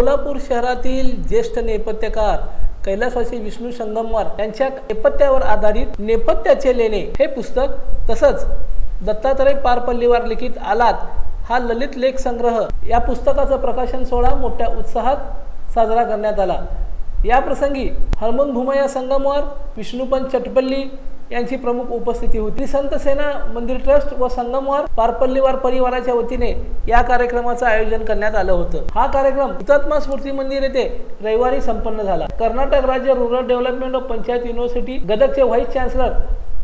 सोलापूर शहरातील ज्येष्ठ नेपथ्यकार कैलासवासी विष्णू संगमवार यांच्या नेपथ्यावर आधारित नेपथ्याचे लेणे हे पुस्तक तसंच दत्तात्रय पारपल्लीवार लिखित आलात हा ललित लेख संग्रह या पुस्तकाचं प्रकाशन सोहळा मोठ्या उत्साहात साजरा करण्यात आला। या प्रसंगी हरमन भूमया संगमवार, विष्णुपंत चटपल्ली यांची प्रमुख उपस्थिती होती। संत सेना मंदिर ट्रस्ट व संगमवार पारपल्लीवार परिवाराच्या वतीने या कार्यक्रमाचं आयोजन करण्यात आलं होतं। हा कार्यक्रम हुतात्मा स्मृती मंदिर येथे रविवारी संपन्न झाला। कर्नाटक राज्य रूरल डेव्हलपमेंट व पंचायत युनिव्हर्सिटी गदगचे vice chancellor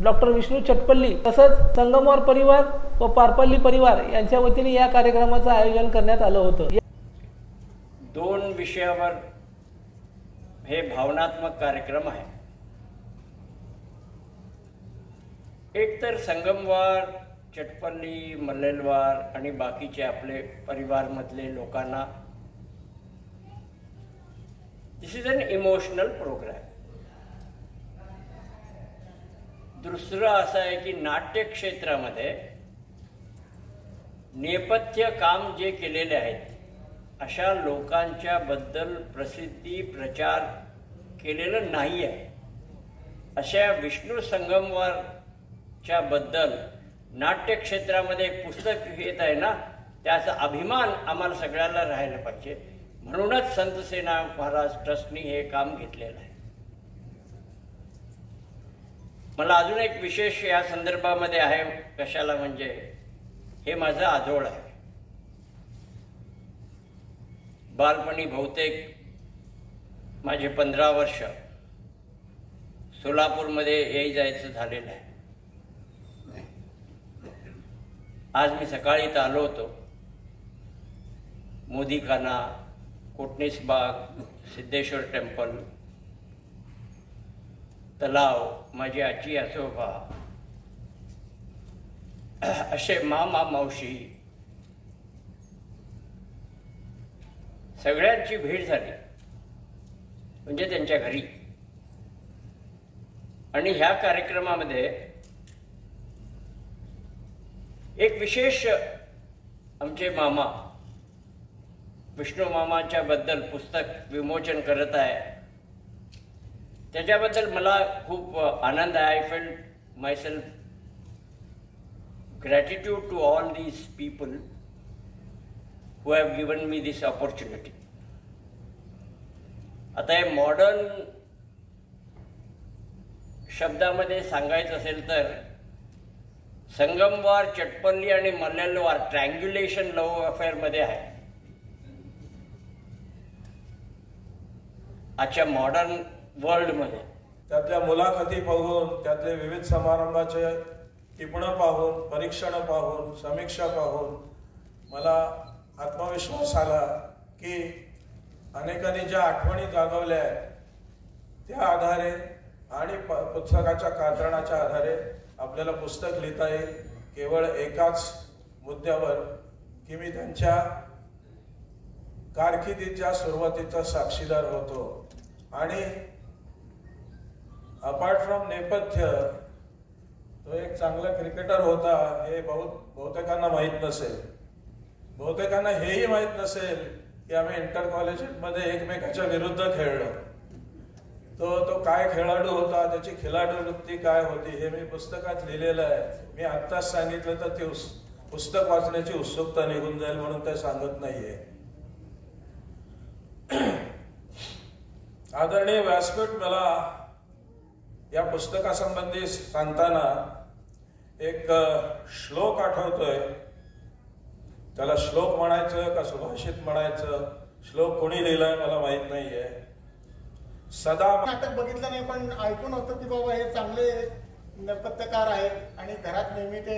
doctor Vishnu Chatpalli तसंच संगमवार परिवार व पारपल्ली परिवार यांच्या वतीने या कार्यक्रमाचं आयोजन करण्यात आलं होतं। दोन विषयावर हे भावनात्मक कार्यक्रम आहे। एक तर संगमवार, चटपल्ली, मल्लेलवार आणि बाकीचे आपले परिवारमधले लोकांना दिस इज एन इमोशनल प्रोग्राम। दुसरं असं आहे की नाट्य क्षेत्रामध्ये नेपथ्य काम जे केलेले आहेत अशा लोकांच्या बद्दल प्रसिद्धी प्रचार केलेलं नाही आहे। अशा विष्णू संगमवारच्या बद्दल नाट्य क्षेत्रामध्ये एक पुस्तक येत आहे ना, त्याचा अभिमान आम्हाला सगळ्यांना राहायला पाहिजे। म्हणूनच संत सेना महाराज ट्रस्टनी हे काम घेतलेलं आहे। मला अजून एक विशेष या संदर्भामध्ये आहे, कशाला म्हणजे हे माझं आजोळ आहे। बालपणी बहुतेक माझे 15 वर्ष सोलापूरमध्ये याय जायचं झालेलं आहे। आज मी सकाळी इथं आलो होतो। मोदीखाना, कोटणीस बाग, सिद्धेश्वर टेम्पल, तलाव, माझी आजी आजोबा, असे मामा मावशी सगळ्यांची भेट झाली म्हणजे त्यांच्या घरी। आणि ह्या कार्यक्रमामध्ये एक विशेष आमचे मामा विष्णू मामाच्या बद्दल पुस्तक विमोचन करत आहे, त्याच्याबद्दल मला खूप आनंद आहे। I felt myself gratitude to all these people who have given me this opportunity. आता हे मॉडर्न शब्दामध्ये सांगायचं असेल तर संगमवार, चटपल्ली आणि मल्लेलवार ट्रँग्युलेशन लव्ह अफेअर मध्ये आहे। आजच्या मॉडर्न वर्ल्ड मध्ये त्यातल्या मुलाखती पाहून, त्यातले विविध समारंभाचे टिपणं पाहून, परीक्षण पाहून, समीक्षा पाहून मला आत्मविश्वास आला की अनेकांनी ज्या आठवणी जागवल्या आहेत त्या आधारे आणि पुस्तकाच्या कात्रणाच्या आधारे आपल्याला पुस्तक लिहिता येईल। केवळ एकाच मुद्द्यावर की मी त्यांच्या कारकिर्दीच्या सुरुवातीचा साक्षीदार होतो आणि अपार्ट फ्रॉम नेपथ्य तो एक चांगला क्रिकेटर होता हे बहुतेकांना माहीत नसेल। बहुतेकांना हेही माहीत नसेल की आम्ही इंटर कॉलेजमध्ये एकमेकाच्या विरुद्ध खेळलो। तो काय खेळाडू होता, त्याची खिलाडू वृत्ती काय होती हे मी पुस्तकात लिहिलेलं आहे। मी आत्ताच सांगितलं तर ते पुस्तक वाचण्याची उत्सुकता निघून जाईल म्हणून ते सांगत नाहीये। आदरणीय व्यासपीठ मला या पुस्तकासंबंधी सांगताना एक श्लोक आठवतोय। त्याला श्लोक म्हणायचं का सुभाषित म्हणायचं, श्लोक कोणी लिहिलाय मला माहित नाहीये। सदा नाटक बघितलं नाही पण ऐकून होतं की बाबा हे चांगले नेपथ्यकार आहेत आणि घरात नेहमी ते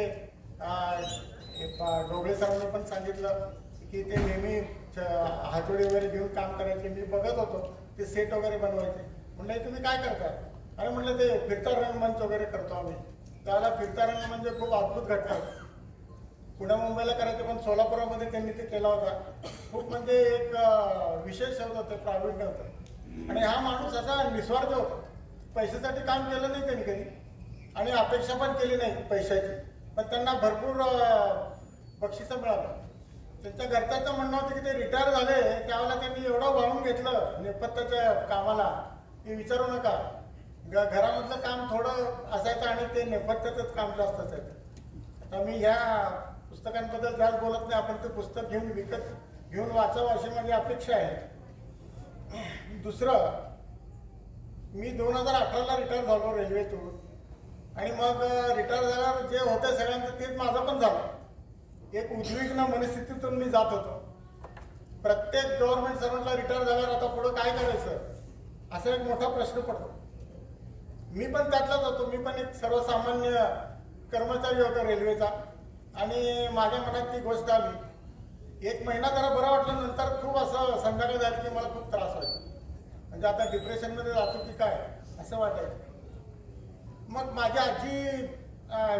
डोबळे सरांनी पण सांगितलं की ते नेहमी हातोडी वगैरे घेऊन काम करायचे। मी बघत होतो ते सेट वगैरे बनवायचे। म्हणलं तुम्ही काय करताय? अरे म्हणलं ते फिरता रंगमंच वगैरे करतो आम्ही। त्याला फिरता रंगमंच म्हणजे खूप अद्भुत घटना पुणे मुंबईला करायचं पण सोलापुरामध्ये त्यांनी ते केला होता। खूप म्हणजे एक विशेष शब्द होतं, प्रावीण्य होतं आणि हा माणूस असा निस्वार्थ होता। पैशासाठी काम केलं नाही त्यांनी कधी आणि अपेक्षा पण केली नाही पैशाची, पण त्यांना भरपूर बक्षिसं मिळालं। त्यांच्या घरच्यांचं म्हणणं होतं की ते रिटायर झाले त्यावेळेला त्यांनी एवढं वाहून घेतलं नेपथ्याच्या कामाला की विचारू नका. घरामधलं काम थोडं असायचं आणि ते नेपथ्याचंच काम जास्त असायचं. आता मी ह्या पुस्तकांबद्दल जास्त बोलत नाही, आपण ते पुस्तक घेऊन वाचावं अशी माझी अपेक्षा आहे. दुसरं, मी 2018ला रिटायर झालो रेल्वेतून आणि मग रिटायर झाल्यावर जे होतं सगळ्यांचं तेच माझं पण झालं. एक उद्विग्न मनस्थितीतून मी जात होतो. प्रत्येक गव्हर्नमेंट सर्वंटला रिटायर झाल्यावर आता पुढं काय करायचं असा एक मोठा प्रश्न पडतो. मी पण त्यातलाच होतो. मी पण एक सर्वसामान्य कर्मचारी होतो रेल्वेचा आणि माझ्या मनात ती गोष्ट आली. 1 महिना जरा बरं वाटलं, नंतर खूप असं संध्याकाळ झाली की मला खूप त्रास व्हायचा. म्हणजे आता डिप्रेशनमध्ये जातो की काय असं वाटायचं. मग माझी आजी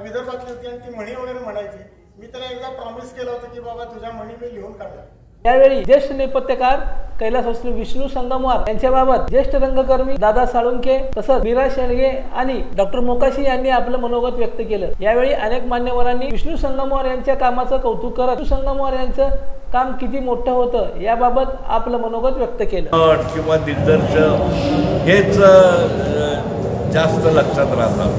विदर्भातली होती आणि ती म्हणी वगैरे म्हणायची. मी त्याला एकदा प्रॉमिस केलं होतं की बाबा तुझ्या म्हणी मी लिहून काढल्या. यावेळी ज्येष्ठ नेपथ्यकार कैलासवासी विष्णू संगमवार यांच्याबाबत ज्येष्ठ रंगकर्मी दादा साळुंखे तसंच मीरा शेळगे आणि डॉक्टर मोकाशी यांनी आपलं मनोगत व्यक्त केलं. यावेळी अनेक मान्यवरांनी विष्णू संगमवार यांच्या कामाचं कौतुक करत विष्णू संगमवार यांचं काम किती मोठं होतं याबाबत आपलं मनोगत व्यक्त केलं. किंवा दिग्दर्शक हेच जास्त लक्षात राहतात,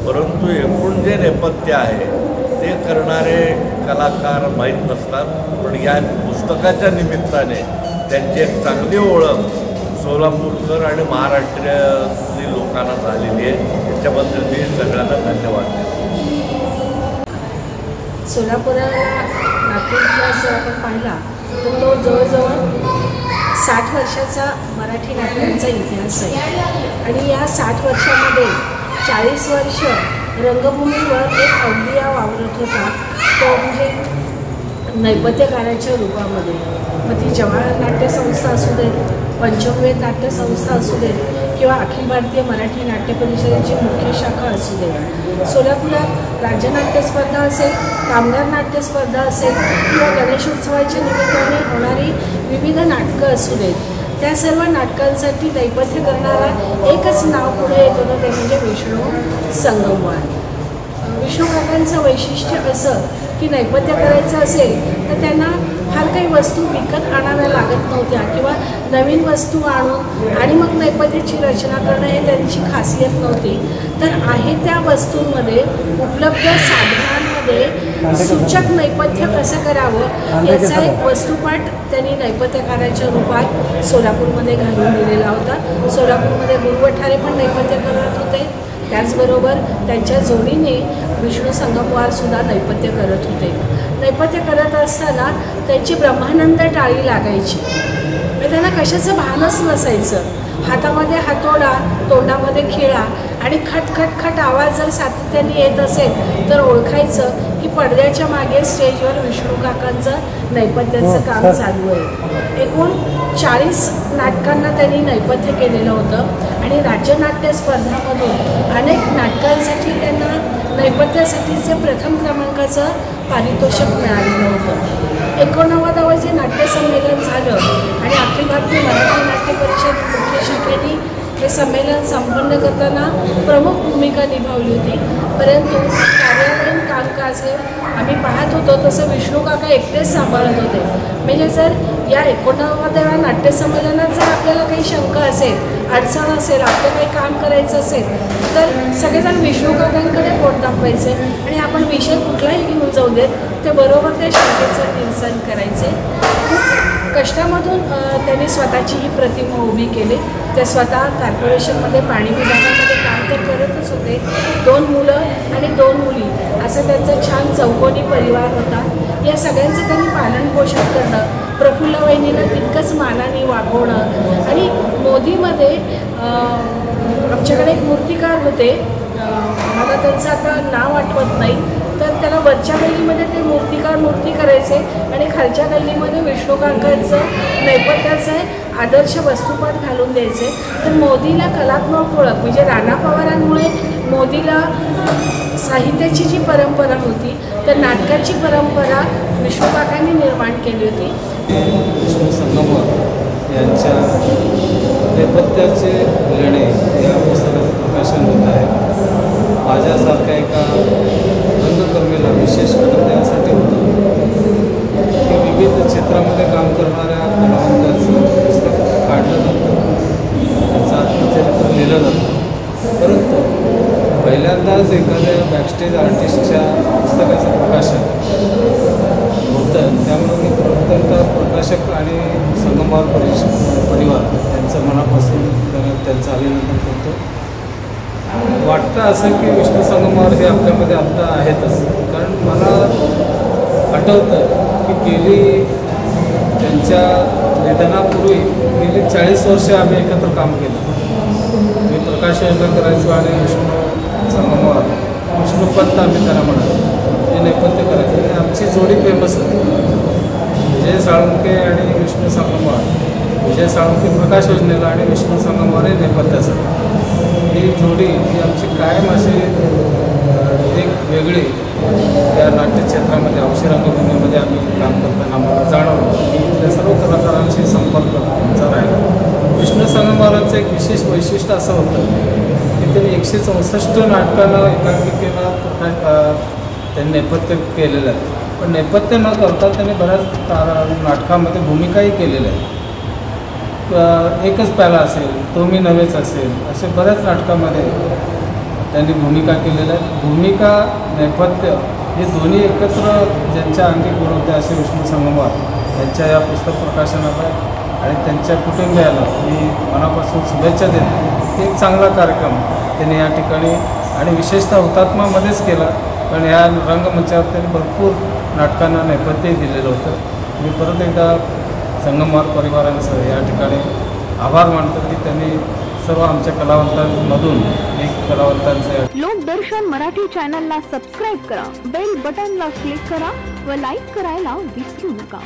परंतु एकूण जे नेपथ्य आहे ते करणारे कलाकार माहीत नसतात. पण या पुस्तकाच्या निमित्ताने त्यांची एक चांगली ओळख सोलापूरकर आणि महाराष्ट्रातली लोकांना झालेली आहे. त्याच्याबद्दल मी सगळ्यांना धन्यवाद देतो. सोलापुराला नाट्य इतिहास जर आपण पाहिला तर तो जवळजवळ 60 वर्षाचा मराठी नाटकांचा इतिहास आहे आणि या 60 वर्षामध्ये 40 वर्ष रंगभूमीवर एक अवलिया वावरत होता, तो म्हणजे नैपथ्यकाराच्या रूपामध्ये. मग ती जवाहर नाट्य संस्था असू देत, पंचमवेद नाट्य संस्था असू देत किंवा अखिल भारतीय मराठी नाट्य परिषदेची मुख्य शाखा असू दे. सोलापुरात राज्यनाट्य स्पर्धा असेल, कामगार नाट्य स्पर्धा असेल किंवा गणेशोत्सवाच्या निमित्ताने होणारी विविध नाटकं असू देत, त्या सर्व नाटकांसाठी नैपथ्य करणारा एकच नाव पुढे येत होतं, ते म्हणजे विष्णू संगमवार. विष्णू काकांचं वैशिष्ट्य असं की नैपथ्य करायचं असेल तर त्यांना फार काही वस्तू विकत आणाव्या लागत नव्हत्या किंवा नवीन वस्तू आणून आणि मग नैपथ्याची रचना करणं हे त्यांची खासियत नव्हती. तर आहे त्या वस्तूंमध्ये उपलब्ध साधनांमध्ये सूचक नैपथ्य कसं करावं याचा एक वस्तुपाठ त्यांनी नैपथ्यकाराच्या रूपात सोलापूरमध्ये घालून दिलेला होता. सोलापूरमध्ये गुरुवठारे पण नैपथ्य करत होते, त्याचबरोबर त्यांच्या जोडीने विष्णू संगमवारसुद्धा नैपथ्य करत होते. नैपथ्य करत असताना त्यांची ब्रह्मानंद टाळी लागायची, म्हणजे त्यांना कशाचं भानच नसायचं. हातामध्ये हातोडा, तोंडामध्ये खिळा आणि खट आवाज जर सातत्याने येत असेल तर ओळखायचं की पडद्याच्या मागे स्टेजवर विष्णू काकांचं नैपथ्याचं काम चालू आहे. एकूण 40 नाटकांना त्यांनी नैपथ्य केलेलं होतं आणि राज्यनाट्य स्पर्धामधून अनेक नाटकांसाठी त्यांना नैपथ्यासाठीचे प्रथम क्रमांकाचं पारितोषिक मिळालेलं होतं. 89वे जे नाट्यसंमेलन झालं आणि अखिल भारतीय मराठी नाट्य परिषद मुख्य शाखेने हे संमेलन संपन्न करताना प्रमुख भूमिका निभावली होती. परंतु कार्यालयीन कामकाज हे आम्ही पाहत होतो तसं विष्णू काका एकटेच सांभाळत होते. म्हणजे जर या 89व्या नाट्यसंमेलनात जर आपल्याला काही शंका असेल, अडचण असेल, आपलं काही काम करायचं असेल तर सगळेजण विष्णू काकांकडे बोट दाखवायचे आणि आपण विषय कुठलाही घेऊन जाऊ देत ते बरोबर त्या शंकेचं निरसन करायचे. खूप कष्टामधून त्यांनी स्वतःची ही प्रतिमा उभी केली. ते स्वतः कॉर्पोरेशनमध्ये पाणी विभागामध्ये काम तर करतच होते. 2 मुलं आणि 2 मुली असं त्यांचा छान चौकोनी परिवार होता. या सगळ्यांचं त्यांनी पालनपोषण करणं, प्रफुल्ल वहिनीला तितकंच मानाने वागवणं आणि मोदीमध्ये आमच्याकडे एक मूर्तिकार होते, मला त्यांचं आता नाव आठवत नाही, तर त्याला वरच्या गल्लीमध्ये ते मूर्तिकार मूर्ती करायचे आणि खालच्या गल्लीमध्ये विष्णू काकांचं नैपथ्याचं आदर्श वस्तुपाठ घालून द्यायचे. तर मोदीला कलात्मक ओळख म्हणजे राणा पवारांमुळे मोदीला साहित्याची जी परंपरा होती तर नाटकाची परंपरा विष्णू काकांनी निर्माण केली होती. विष्णू संगमवार यांच्या नेपथ्याचे लेणे या पुस्तकाचं प्रकाशन होत आहे. माझ्यासारख्या एका रंगकर्मीला विशेष करून त्यासाठी होतं की विविध क्षेत्रामध्ये काम करणाऱ्या कलावंतांचं पुस्तक काढलं जातं, त्यांचं आत्मचरित्र लिहिलं जातं. परंतु पहिल्यांदाच एखाद्या बॅकस्टेज आर्टिस्टच्या पुस्तकाचं प्रकाशन होतं. त्यामुळे मी प्रथमतः प्रकाशक आणि संगमवार परिवार त्यांचं मनापासून त्यांचं अभिनंदन करतो. वाटतं असं की विष्णू संगमवार हे आपल्यामध्ये आत्ता आहेतच, कारण मला आठवतं की गेली त्यांच्या निधनापूर्वी गेली 40 वर्ष आम्ही एकत्र काम केलं. मी प्रकाश योजना करायचो आणि विष्णू संगमवार, विष्णूपंत आम्ही त्यांना म्हणायचो, हे नेपथ्य करायचं. आणि आमची जोडी फेमस होती, विजय साळुंखे आणि विष्णू संगमवार. विजय साळुंखे प्रकाश योजनेला आणि विष्णू संगमवार हे नेपथ्यासाठी. ही जोडी ही आमची कायम अशी एक वेगळी या नाट्यक्षेत्रामध्ये हौशी रंगभूमीमध्ये आम्ही काम करताना आम्हाला जाणवलं की त्या सर्व कलाकारांशी संपर्क आमचा राहिला. विष्णू संगमवारांचं एक विशेष वैशिष्ट्य असं होतं की त्यांनी 164 नाटकांना एकांकिकेला त्यांनी नेपथ्य केलेलं आहे. पण नेपथ्य न करता त्यांनी बऱ्याच नाटकामध्ये भूमिकाही केलेल्या आहेत. एकच प्याला असेल, तो मी नव्हेच असेल, असे बऱ्याच नाटकामध्ये त्यांनी भूमिका केलेल्या आहेत. भूमिका नेपथ्य हे दोन्ही एकत्र ज्यांच्या अंगी गुण होते असे विष्णू संगमवार यांच्या या पुस्तक प्रकाशनाला आणि त्यांच्या कुटुंबियाला मी मनापासून शुभेच्छा देतो. एक चांगला कार्यक्रम त्यांनी या ठिकाणी आणि विशेषतः हुतात्मामध्येच केला, कारण या रंगमंचावर त्यांनी भरपूर नाटकांना नेपथ्यही दिलेलं होतं. मी परत एकदा संगमवार परिवारांचं या ठिकाणी आभार मानतो की त्यांनी सर्व आमच्या कलावंतांमधून एक कलावंतांचं. लोकदर्शन मराठी चॅनलला सबस्क्राईब करा, बेल बटनला क्लिक करा व लाईक करायला विसरू नका.